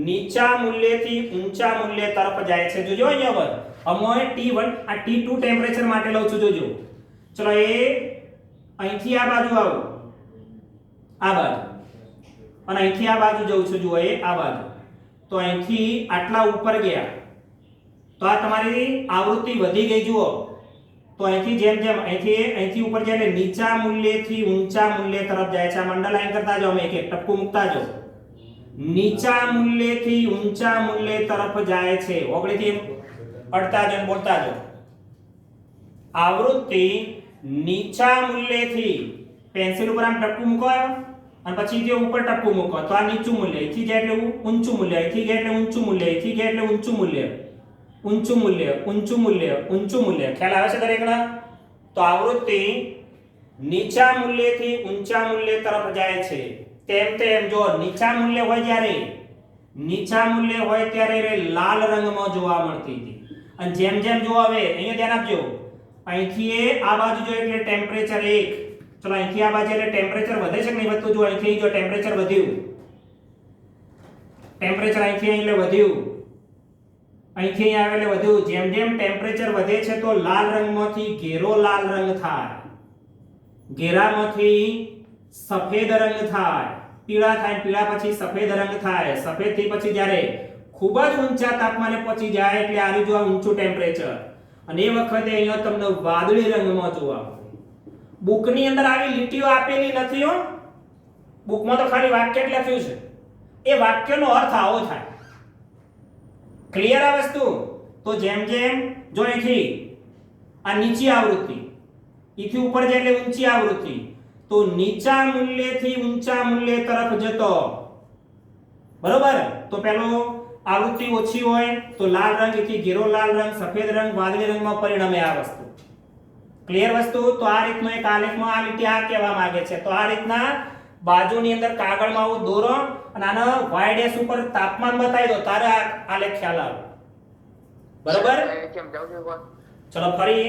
નીચા મૂલ્યથી ઊંચા મૂલ્ય તરફ જાય છે. જોજો અહીંયા પર T1 આ T2 ટેમ્પરેચર માટે લઉં છું. જોજો, ચલો એ અહીંથી આ બાજુ આવું, આ બાજુ, અને અહીંથી આ બાજુ જઉં છું. જુઓ એ આ બાજુ, તો અહીંથી આટલા ઉપર ગયા તો આ તમારી આવૃત્તિ વધી ગઈ. જુઓ, તો અહીંથી જેમ જેમ અહીંથી ઉપર જાય એટલે નીચા મૂલ્યથી ઊંચા મૂલ્ય તરફ જાય છે. આ અંડરલાઈન કરતા જાઓ, એક એક ટપકું મૂકતા જાઓ. નીચા મૂલ્યથી ઊંચા મૂલ્ય તરફ જાય છે. ઓગળીથી અડતા જાઓ, બોલતા જાઓ. આવૃત્તિ નીચા મૂલ્યથી, પેન્સિલ ઉપર આમ ટપકું મૂકો અને પછી જે ઉપર ટપકું મૂકો તો આ નીચું મૂલ્ય, અહીંથી જાય એટલે ઊંચું મૂલ્ય, અહીંથી જાય એટલે ઊંચું મૂલ્ય, અહીંથી જાય એટલે ઊંચું મૂલ્ય, ઊંચું મૂલ્ય, ઊંચું મૂલ્ય, ઊંચું મૂલ્ય. ખ્યાલ આવે છે દરેકના? તો આવૃત્તિ નીચા મૂલ્યથી ઊંચા મૂલ્ય તરફ જાય છે. તેમ તેમ જો નીચા મૂલ્ય હોય ત્યારે લાલ રંગમાં જોવા મળતી હતી. અને જેમ જેમ જો હવે અહીંયા ધ્યાન આપજો, અહીંથી એ આ બાજુ જો એટલે ટેમ્પરેચર 1, ચલો અહીંથી આ બાજુ એટલે ટેમ્પરેચર વધે છે કે નહીં વધતું? જો અહીંથી જો ટેમ્પરેચર વધ્યું, ટેમ્પરેચર અહીંથી અહીં એટલે વધ્યું, અહીંથી અહીં આવે એટલે વધ્યું. જેમ જેમ ટેમ્પરેચર વધે છે તો લાલ રંગમાંથી ઘેરો લાલ રંગ થાય, ઘેરામાંથી સફેદ રંગ થાય, પીળા થાય, પીળા પછી સફેદ રંગ થાય, સફેદ થી પછી જ્યારે ખૂબ જ ઊંચા તાપમાને પહોંચી જાય એટલે આ જો આ ઊંચું ટેમ્પરેચર, અને એ વખતે અહીંયા તમને વાદળી રંગમાં જોવા મળે. બુકની અંદર આવી લીટીઓ આપેલી નથી હો, બુકમાં તો ખાલી વાક્ય જ લખ્યું છે. એ વાક્યનો અર્થ આવો થાય. ક્લિયર આ વસ્તુ? તો જેમ જેમ જો અહીંથી આ નીચી આવૃત્તિ, અહીંથી ઉપર જાય એટલે ઊંચી આવૃત્તિ, તો નીચા મૂલ્યથી ઊંચા મૂલ્ય તરફ જતો, બરોબર? તો પેલો આવૃત્તિ ઓછી હોય તો લાલ રંગ, થી ઘેરો લાલ રંગ, સફેદ રંગ, વાદળી રંગમાં પરિણમે આ વસ્તુ. ક્લિયર વસ્તુ? તો આ રીતનો એક આલેખમાં આ લીટી આ કહેવા માંગે છે. તો આ રીતના બાજુની અંદર કાગળમાં આવું દોરો અને આનો y ડેશ ઉપર તાપમાન બતાવી દો, તારે આ આલેખ ખ્યાલ આવે. બરોબર? ચલો ફરી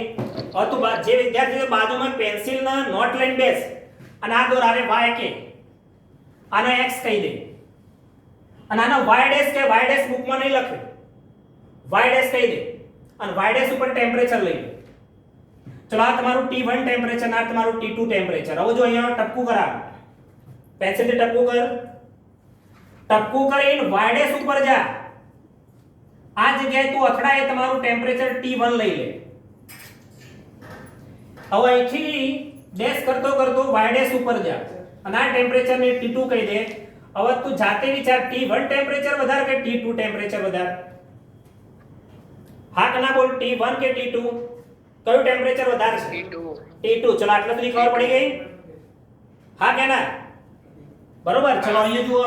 હવે તું જે વિદ્યાર્થી બાજુમાં પેન્સિલના નોટ લઈને બેસ અને આ દોર આરે y કે, આનો x કહી દે, અને આનો y ડેશ કે, y ડેશ બુકમાં નહીં લખે, y ડેશ કહી દે, અને y ડેશ ઉપર ટેમ્પરેચર લઈ લે. ચલો આ તમારું T1 ટેમ્પરેચર, આ તમારું T2 ટેમ્પરેચર. હવે જો અહીંયા ટપકું કરાવ, પેન્સિલ થી ટપકું કર, ટપકું કરીને y ડેશ ઉપર જા. આ જગ્યાએ તું અથડાય તમારું ટેમ્પરેચર T1 લઈ લે. હવે અહીંથી ડેશ કરતો કરતો y ડેશ ઉપર જા અને આ ટેમ્પરેચર ને T2 કહી દે. હવે તું જાતે વિચાર, T1 ટેમ્પરેચર વધારે કે T2 ટેમ્પરેચર વધારે? હા કે ના બોલ, T1 કે T2? કયું ટેમ્પરેચર વધારે છે? T2. ચલો આટલા સુધી ખબર પડી ગઈ? હા કે ના? બરોબર. ચલો અહીંયા જુઓ.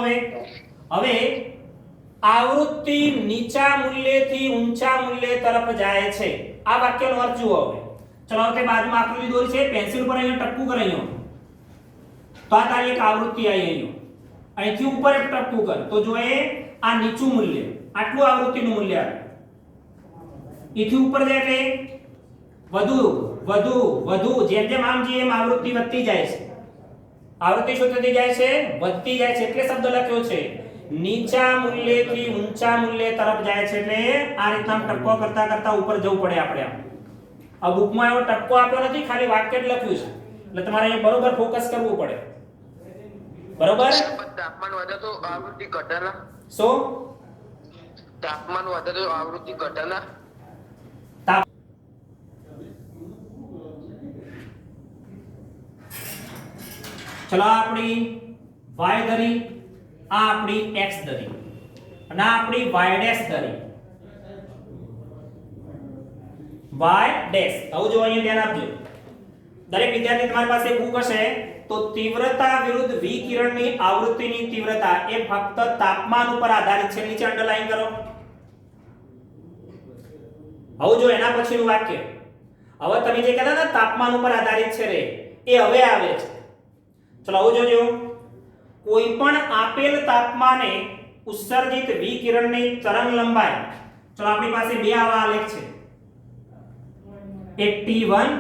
હવે આવૃત્તિ નીચા મૂલ્યથી ઊંચા મૂલ્ય તરફ જાય છે. આ વાક્યનો અર્થ જુઓ. હવે ચલો હવે બાજુમાં આકૃતિ દોરી છે, પેન્સિલ પર અહીંયા ટપકું કર. અહીંયા તો આ તારી એક આવૃત્તિ આવી, અહીંયા અહીંથી ઉપર એક ટપકું કર. તો જો એ આ નીચું મૂલ્ય, આટલું આવૃત્તિનું મૂલ્ય આવે. અહીંથી ઉપર જાય એટલે વધુ વધુ વધુ, જેમ જેમ આમ જઈએ એમ આવૃત્તિ વધતી જાય છે. આવૃત્તિ શું થતી જાય છે? વધતી જાય છે. એટલે શબ્દ લખ્યો છે નીચા મૂલ્યથી ઊંચા મૂલ્ય તરફ જાય છે. એટલે આ રીતના ટપકો કરતા કરતા ઉપર જવું પડે આપણે. આ બુકમાં એવો ટપકો આપ્યો નથી, ખાલી વાક્ય જ લખ્યું છે. એટલે તમારે અહીંયા બરોબર ફોકસ કરવું પડે. બરોબર? તાપમાન વધે તો આવૃત્તિ ઘટે ના? શું? તાપમાન વધે તો આવૃત્તિ ઘટે ના? ચલો આપણી y ધરી, આ આપણી x ધરી, અને આ આપણી y ડેશ ધરી. y dash. હવે જો અહીંયા ધ્યાન આપજો. દરેક વિદ્યાર્થી તમારી પાસે બુક હશે તો તીવ્રતા વિરુદ્ધ વિકિરણની આવૃત્તિની તીવ્રતા એ ફક્ત તાપમાન ઉપર આધારિત છે. નીચે અંડરલાઈન કરો. હવે જો એના પછીનું વાક્ય, હવે તમે જે કહેતા હતા તાપમાન ઉપર આધારિત છે રે, એ હવે આવે છે. ચલો આવું જોજો. કોઈ પણ આપેલ તાપમાને ઉત્સર્જિત વિકિરણની તરંગ લંબાઈ, ચલો આપણી પાસે બે આવા આલેખ છે, એક T1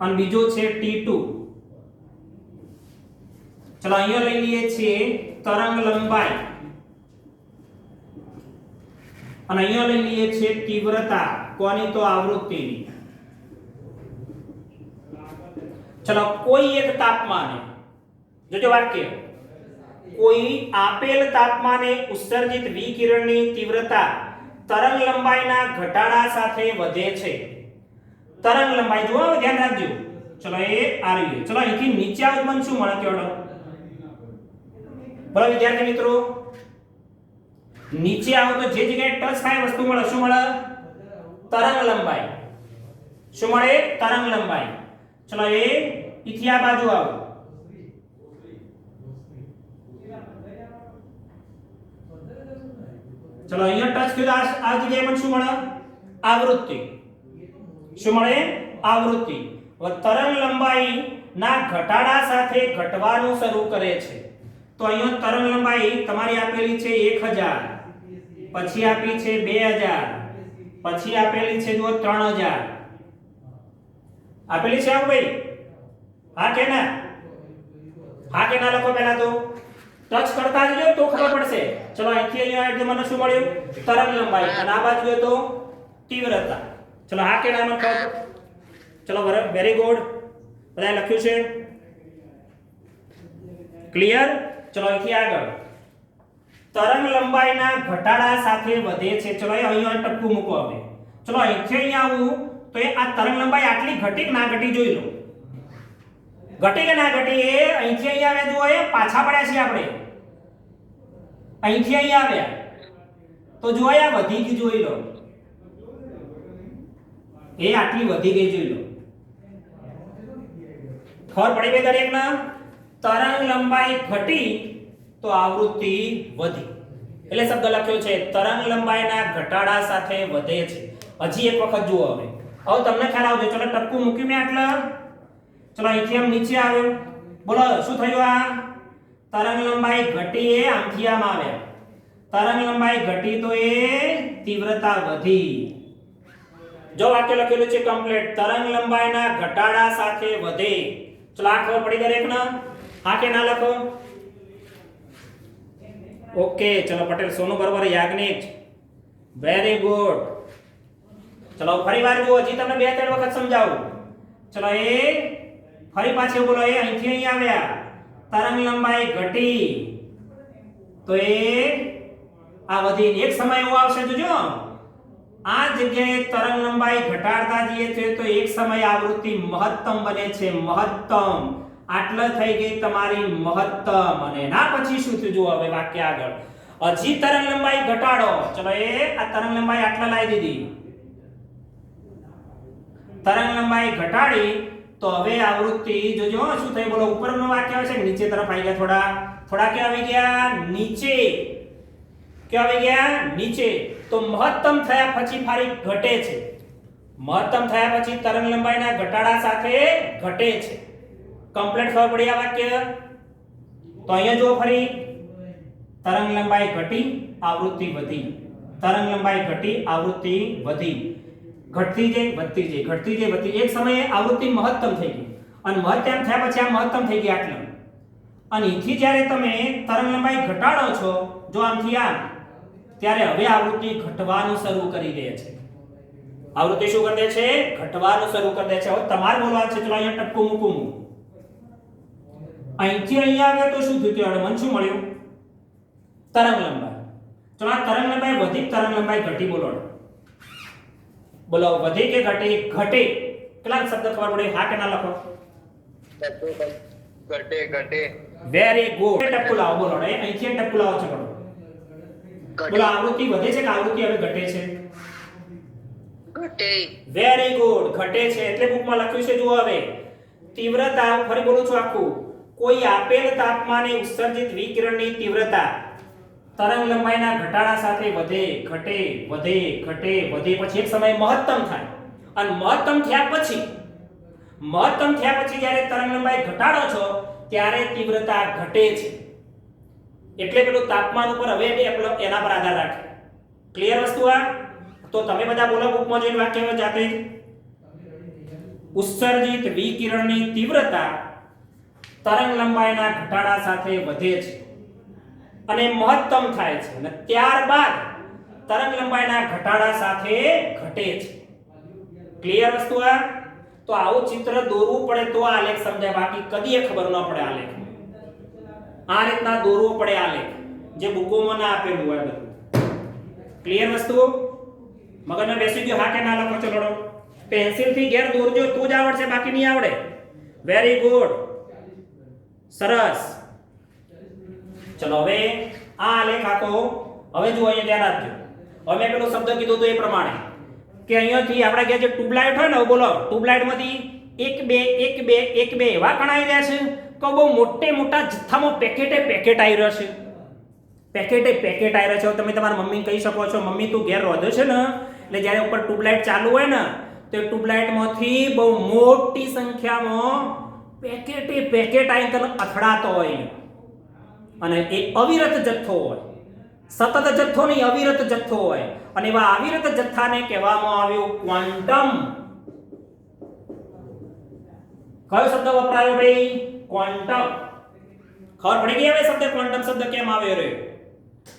અને બીજો છે T2. ચલો અહીંયા લઈ લઈએ છીએ તરંગ લંબાઈ અને અહીંયા લઈ લઈએ છીએ તીવ્રતા. કોની? તો આવૃત્તિની. ચલો કોઈ એક તાપમાને, જોજો વાક્ય, કોઈ આપેલ તાપમાને ઉત્સર્જિત વિકિરણની તીવ્રતા તરંગ લંબાઈના ઘટાડા સાથે વધે છે. તરંગ લંબાઈ જુઓ, ધ્યાન રાખજો. ચલો એ આ રહી. ચલો અહીંથી નીચે આવું મને શું મળે કેવડો? બોલો વિદ્યાર્થી મિત્રો, નીચે આવો તો જે જગ્યાએ ટચ થાય વસ્તુ મળે, શું મળે? તરંગ લંબાઈ. શું મળે? તરંગ લંબાઈ. ચલો એ ઇથી આ બાજુ આવો. ચલો અહીંયા ટચ થયું, આ જગ્યાએ મને શું મળે? આવૃત્તિ. શું મળે? આવૃત્તિ. હવે તરંગ લંબાઈ ના ઘટાડા સાથે ઘટવાનું શરૂ કરે છે. તો અહીંયા તરંગ લંબાઈ તમારી આપેલી છે 1000, પછી આપી છે 2000, પછી આપેલી છે જુઓ 3000 આપેલી છે આવું ભાઈ હા કે ના લખો પહેલા તો ટચ કરતા જજો તો ખબર પડશે ચલો અહીંથી અહીંયા એટલે મને શું મળ્યું તરંગ લંબાઈ અને આ બાજુ જોઈએ તો તીવ્રતા ચલો હા કે ના લખો ચલો વેરી ગુડ બધાએ લખ્યું છે ક્લિયર ચલો અહીંથી આગળ તરંગ લંબાઈના ઘટાડા સાથે વધે છે ચલો અહીંયા ટપકું મૂકો હવે ચલો અહીંથી અહીંયા આવું તો એ આ તરંગ લંબાઈ આટલી ઘટી કે ના ઘટી જોઈ લો ઘટી કે ના ઘટી એ અહીંથી અહીંયા આવ્યા જુઓ એ પાછા પડ્યા છે આપણે અહીંથી અહીંયા આવ્યા તો જુઓ આ વધી ગઈ જોઈ લો એ આટલી વધી ગઈ જોઈ લો ખબર પડી ગઈ દરેકને તરંગ લંબાઈ ઘટી તો આવૃત્તિ વધી એટલે શબ્દ લખ્યો છે તરંગ લંબાઈના ઘટાડા સાથે વધે છે હજી એક વખત જુઓ હવે તમને ખ્યાલ આવજો ચલો ટપકું મૂક્યું મેં આટલા ચલો અહીંથી આમ નીચે આવ્યો બોલો શું થયું આ તરંગ લંબાઈ ઘટી એ આમથી આમ આવ્યા તરંગ લંબાઈ ઘટી તો એ તીવ્રતા વધી જો વાક્ય લખેલું છે કમ્પ્લીટ તરંગ લંબાઈના ઘટાડા સાથે વધે ચલો આ ખબર પડી દરેકને હા કે ના લખો ઓકે ચલો પટેલ સોનુ બરોબર યાજ્ઞિક વેરી ગુડ ચલો ફરીવાર જુઓ હજી તમને 2-3 વખત સમજાવું ચલો એ ફરી પાછું બોલો એ અહીંથી અહીં આવ્યા તરંગ લંબાઈ ઘટી તો એ આ વધી એક સમય એવો આવશે જોજો આ જગ્યાએ તરંગ લંબાઈ ઘટાડતા જઈએ છે તો એક સમય આવૃત્તિ મહત્તમ બને છે મહત્તમ આટલા થઈ ગઈ તમારી મહત્તમ અને એના પછી શું થયું જુઓ હવે વાક્ય આગળ હજી તરંગ લંબાઈ ઘટાડો ચલો એ આ તરંગ લંબાઈ આટલા લાવી દીધી તરંગ લંબાઈ ઘટાડી તો હવે આવૃત્તિ જોજો શું થઈ બોલો ઉપરનું વાક્ય આવે છે નીચે તરફ આવી ગયા થોડા કે આવી ગયા નીચે કે આવી ગયા નીચે તો મહત્તમ થયા પછી ફરી ઘટે છે મહત્તમ થયા પછી તરંગ લંબાઈના ઘટાડા સાથે ઘટે છે કમ્પ્લીટ ખબર પડી આ વાક્ય તો અહીંયા જો ફરી તરંગ લંબાઈ ઘટી આવૃત્તિ વધી તરંગ લંબાઈ ઘટી આવૃત્તિ વધી ઘટતી જાય વધતી જાય ઘટતી જાય વધતી એક સમયે આવૃત્તિ મહત્તમ થઈ ગઈ અને મહત્તમ થયા પછી આ મહત્તમ થઈ ગઈ આટલું અને અહીંથી જ્યારે તમે તરંગ લંબાઈ ઘટાડો છો જો આમથી આમ ત્યારે હવે આવૃત્તિ ઘટવાનું શરૂ કરી દે છે આવૃત્તિ શું કરી દે છે ઘટવાનું શરૂ કરી દે છે હવે તમારે બોલવાનું છે ચલો અહીંયા ટપકું મૂકું અહીંથી અહીંયા આવે તો શું થયું ત્યારે મને શું મળ્યું તરંગ લંબાઈ ચલો આ તરંગ લંબાઈ વધી તરંગ લંબાઈ ઘટી બોલો વધી કે ઘટી ઘટે કેટલા શબ્દ ખબર પડે હા કે ના લખો ઘટે વેરી ગુડ ટપકું લાવો બોલો અહીંથી ટપકું લાવો છો બોલો આવૃત્તિ વધે છે કે આવૃત્તિ હવે ઘટે છે ઘટે વેરી ગુડ ઘટે છે એટલે બુકમાં લખ્યું છે જુઓ હવે તીવ્રતા ફરી બોલું છું આખું કોઈ આપેલ તાપમાને ઉત્સર્જિત વિકિરણની તીવ્રતા તરંગ લંબાઈના ઘટાડા સાથે વધે ઘટે વધે ઘટે વધે પછી એક સમય મહત્તમ થાય અને મહત્તમ થયા પછી જ્યારે તરંગ લંબાઈ ઘટાડો છો ત્યારે તીવ્રતા ઘટે છે એટલે પેલું તાપમાન ઉપર હવે એના પર આધાર રાખે ક્લિયર વસ્તુ આ તો તમે બધા બોલો બુકમાં જોઈને વાક્ય જાતે ઉત્સર્જિત વિકિરણની તીવ્રતા તરંગ લંબાઈના ઘટાડા સાથે વધે છે અને મહત્તમ થાય છે અને ત્યારબાદ તરંગ લંબાઈના ઘટાડા સાથે ઘટે છે ક્લિયર વસ્તુ આ તો આવું ચિત્ર દોરવું પડે તો આ આલેખ સમજાય બાકી કદી ખબર ન પડે આલેખ આ રીતના દોરવો પડે આલેખ જે બુકોમાં ના આપેલું હોય બધું ક્લિયર વસ્તુ મગજમાં બેસી ગયો હા કે ના લખો ચલો પેન્સિલ થી ઘેર દોરજો તો જ આવડશે બાકી નહીં આવડે વેરી ગુડ સરસ ચલો હવે આ આલેખ આખો હવે જો અહીંયા ધ્યાન આપજો હવે મેં પેલો શબ્દ કીધો તો એ પ્રમાણે કે અહીંયાથી આપણા ઘેર જે ટ્યુબલાઇટ હોય ને બોલો ટ્યુબલાઇટમાંથી 1 2 1 2 એવા કણ આવી રહ્યા છે તો બહુ મોટા જથ્થામાં પેકેટ આવી રહ્યો છે પેકેટ આવી રહ્યો છે તમે તમારા મમ્મીને કહી શકો છો મમ્મી તું ઘેર રોધો છે ને એટલે જ્યારે ઉપર ટ્યુબલાઇટ ચાલુ હોય ને તો ટ્યુબલાઇટમાંથી બહુ મોટી સંખ્યામાં પેકેટ આવીને તને અથડાતો હોય અને એ અવિરત જથ્થો હોય સતત જથ્થો નહીં, અવિરત જથ્થો હોય, અને એવા અવિરત જથ્થાને કહેવામાં આવ્યું ક્વોન્ટમ. કયો શબ્દ વપરાયો ભાઈ? ક્વોન્ટમ. ખબર પડી ગઈ હવે શબ્દ ક્વોન્ટમ શબ્દ કેમ આવ્યો રે?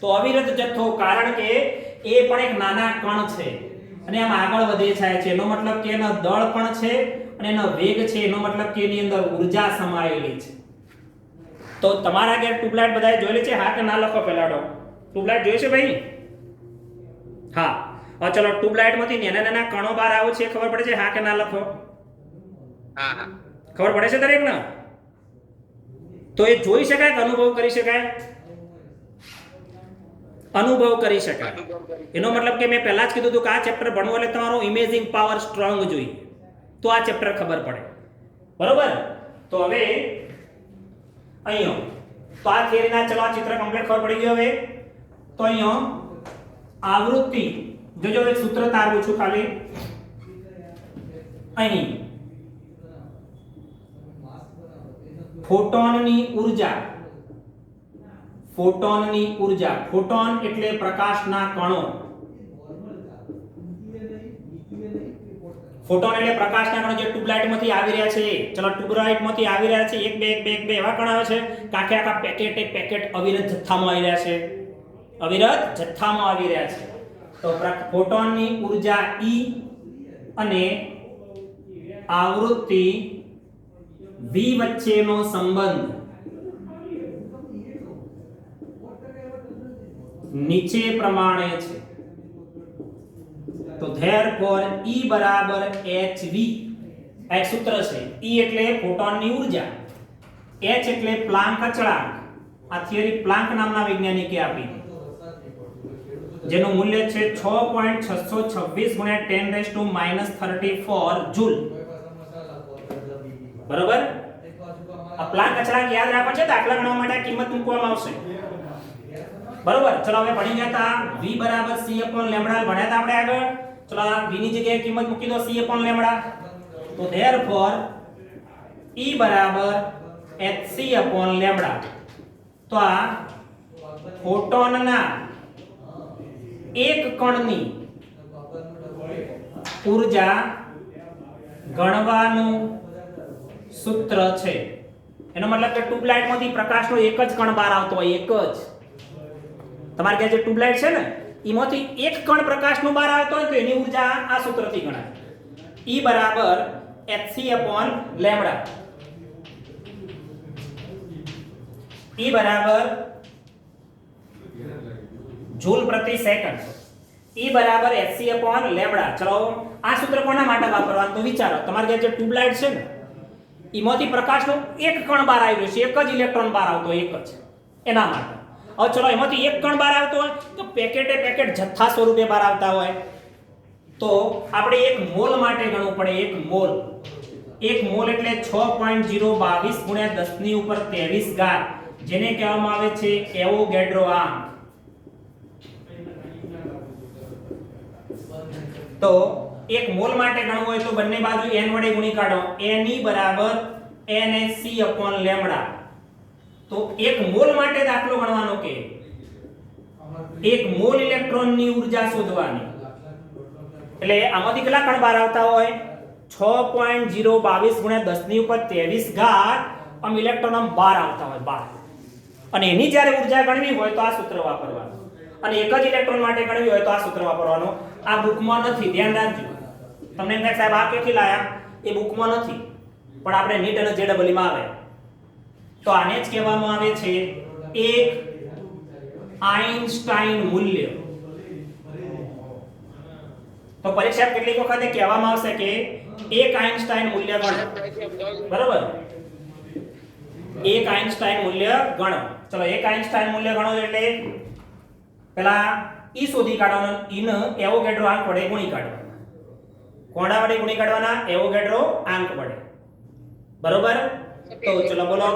તો અવિરત જથ્થો, કારણ કે એ પણ એક નાના કણ છે અને આમ આગળ વધે જાય છે, એનો મતલબ કે એનો દળ પણ છે અને એનો વેગ છે, એનો મતલબ કે એની અંદર ઊર્જા સમાયેલી છે. તો તમારા ઘેર ટ્યુબલાઇટ બધાએ જોયેલી છે? હા કે ના લખો પહેલાડો. ટ્યુબલાઇટ જોઈ છે ભાઈ? હા. હવે ચલો, ટ્યુબલાઇટમાંથી નાના નાના કણો બહાર આવે છે, ખબર પડે છે? હા કે ના લખો? હા હા. ખબર પડે છે દરેકને? તો એ જોઈ શકાય કે અનુભવ કરી શકાય? અનુભવ કરી શકાય. એનો મતલબ કે મેં પહેલા જ કીધું હતું કે આ ચેપ્ટર ભણવું એટલે તમારો ઇમેજિંગ પાવર સ્ટ્રોંગ જોઈએ, તો આ ચેપ્ટર ખબર પડે. બરોબર? તો હવે અહીંયા તો આ થિયરીના ચલો આ ચિત્ર કમ્પ્લીટ ખબર પડી ગયું. હવે તો અહીંયા આવૃત્તિ જોજો, એક સૂત્ર તારવું છું ખાલી અહીં. ફોટોનની ઊર્જા, ફોટોનની ઊર્જા, ફોટોન એટલે પ્રકાશના કણો. ફોટોન એટલે પ્રકાશના કણો જે ટ્યુબલાઇટમાંથી આવી રહ્યા છે. ચલો, ટ્યુબલાઇટમાંથી આવી રહ્યા છે, એક બે એવા કણ આવે છે કે આખા પેકેટ એક પેકેટ અવિરત જથ્થામાં આવી રહ્યા છે, અવિરત જથ્થામાં આવી રહ્યા છે. તો ફોટોનની ઊર્જા E અને આવૃત્તિ V વચ્ચેનો સંબંધ નીચે પ્રમાણે છે. તો therefore E બરાબર hv, આ એક સૂત્ર છે. E એટલે ફોટોનની ઊર્જા, h એટલે પ્લાન્ક અચળાંક. આ થિયરી પ્લાન્ક નામના વૈજ્ઞાનિકે આપી, જેનું મૂલ્ય છે 6.626 × 10⁻34 જૂલ. બરોબર? આ પ્લાન્ક અચળાંક યાદ રાખવાનો છે, દાખલા ગણવા માટે કિંમત મૂકવામાં આવશે. બરોબર? ચલો હવે ભણી ગયા હતા v બરાબર c upon લેમ્બડા ભણ્યા હતા આપણે આગળ. ચલો આ v ની જગ્યાએ કિંમત મૂકી દો c upon લેમ્બડા. તો therefore E બરાબર hc upon લેમ્બડા. તો આ ફોટોનના એક કણની ઊર્જા ગણવાનું સૂત્ર છે. એનો મતલબ કે ટ્યુબલાઇટમાંથી પ્રકાશનો એક જ કણ બહાર આવતો હોય, એક જ. તમારે કે જે ટ્યુબલાઇટ છે ને, એમાંથી એક કણ પ્રકાશનો બહાર આવતો હોય તો એની ઊર્જા આ સૂત્રથી ગણાય. E બરાબર hc upon લેમ્બડા. E બરાબર જૂલ પ્રતિ સેકન્ડ. E બરાબર hc upon લેમ્બડા. ચલો આ સૂત્ર કોના માટે વાપરવાનું તો વિચારો. તમારે જે ટ્યુબલાઇટ છે ને, એમાંથી પ્રકાશનો એક કણ બહાર આવી રહ્યો છે, એક જ ઇલેક્ટ્રોન બહાર આવતો હોય, એક જ. એના માટે. હવે ચલો એમાંથી એક કણ બહાર આવતો હોય તો પેકેટે પેકેટ જથ્થા સ્વરૂપે બહાર આવતા હોય, તો આપણે એક મોલ માટે ગણવું પડે. એક મોલ, એક મોલ એટલે 6.022 × 10⁻23 જેને કહેવામાં આવે છે એવોગેડ્રો આંક. તો એક મોલ માટે ગણવું હોય તો બંને બાજુ n વડે ગુણી કાઢો. Ne બરાબર NaC upon લેમ્બડા. તો એક મોલ માટે દાખલો ગણવાનો કે એક મોલ ઇલેક્ટ્રોનની ઊર્જા શોધવાની. એટલે આમાંથી કેટલા કણ બહાર આવતા હોય? 6.022 × 10⁻23 આમ ઇલેક્ટ્રોન આમ બહાર આવતા હોય, બહાર. અને એની જ્યારે ઊર્જા ગણવી હોય તો આ સૂત્ર વાપરવાનું, અને એક જ ઇલેક્ટ્રોન માટે ગણવી હોય તો આ સૂત્ર વાપરવાનું. આ બુકમાં નથી, ધ્યાન રાખજો. તમને એમ થાય સાહેબ આ ક્યાંથી લાયા? એ બુકમાં નથી, પણ આપણે નીટ અને JEE માં આવે. તો આને જ કહેવામાં આવે છે એક આઇન્સ્ટાઇન મૂલ્ય. તો પરીક્ષા કેટલીક વખતે કહેવામાં આવશે કે એક આઇન્સ્ટાઇન મૂલ્ય ગણો. બરાબર? એક આઇન્સ્ટાઇન મૂલ્ય ગણો. ચલો એક આઇન્સ્ટાઇન મૂલ્ય ગણો એટલે પેલા E શોધી કાઢવાનો. E ને એવોગેડ્રો આંક વડે ગુણી કાઢવાના. કોના વડે ગુણી કાઢવાના? એવોગેડ્રો આંક વડે. બરોબર? તો ચલો બોલો.